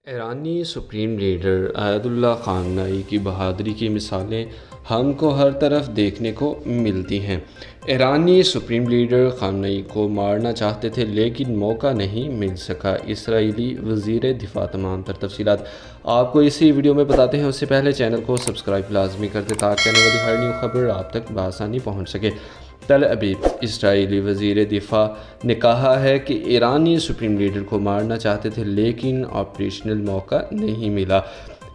ایرانی supreme leader آیت اللہ خامنہ ای کی بہادری کی مثالیں ہم کو ہر طرف دیکھنے کو ملتی ہیں۔ ایرانی سپریم لیڈر خامنہ ای کو مارنا چاہتے تھے لیکن موقع نہیں مل سکا۔ اسرائیلی وزیر دفاع۔ تمام تر تفصیلات آپ کو اسی ویڈیو میں بتاتے ہیں، اس سے پہلے چینل کو سبسکرائب لازمی کر دیں تاکہ آنے والی ہر نیو خبر آپ تک بآسانی پہنچ سکے۔ تل ابیب۔ اسرائیلی وزیر دفاع نے کہا ہے کہ ایرانی سپریم لیڈر کو مارنا چاہتے تھے لیکن آپریشنل موقع نہیں ملا۔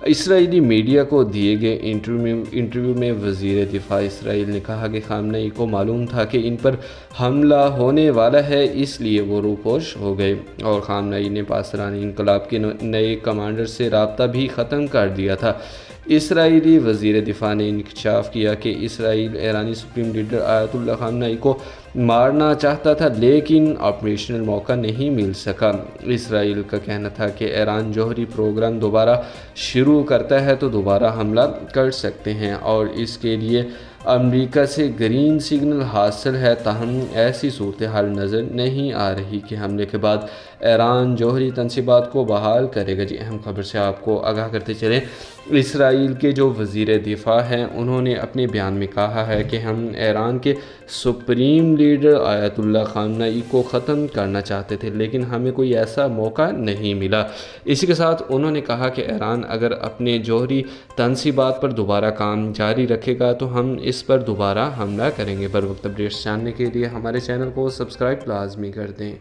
اسرائیلی میڈیا کو دیے گئے انٹرویو میں وزیر دفاع اسرائیل نے کہا کہ خامنہ ای کو معلوم تھا کہ ان پر حملہ ہونے والا ہے، اس لیے وہ روپوش ہو گئے، اور خامنہ ای نے پاسداران انقلاب کے نئے کمانڈر سے رابطہ بھی ختم کر دیا تھا۔ اسرائیلی وزیر دفاع نے انکشاف کیا کہ اسرائیل ایرانی سپریم لیڈر آیت اللہ خامنہ ای کو مارنا چاہتا تھا لیکن آپریشنل موقع نہیں مل سکا۔ اسرائیل کا کہنا تھا کہ ایران جوہری پروگرام دوبارہ شروع کرتا ہے تو دوبارہ حملہ کر سکتے ہیں اور اس کے لیے امریکہ سے گرین سگنل حاصل ہے، تاہم ایسی صورتحال نظر نہیں آ رہی کہ حملے کے بعد ایران جوہری تنصیبات کو بحال کرے گا۔ اہم خبر سے آپ کو آگاہ کرتے چلیں، اسرائیل کے جو وزیر دفاع ہیں انہوں نے اپنے بیان میں کہا ہے کہ ہم ایران کے سپریم لیڈر آیت اللہ خامنہ ای کو ختم کرنا چاہتے تھے لیکن ہمیں کوئی ایسا موقع نہیں ملا۔ اسی کے ساتھ انہوں نے کہا کہ ایران اگر اپنے جوہری تنصیبات پر دوبارہ کام جاری رکھے گا تو ہم اس پر دوبارہ حملہ کریں گے۔ بر وقت اپڈیٹس جاننے کے لیے ہمارے چینل کو سبسکرائب لازمی کر دیں۔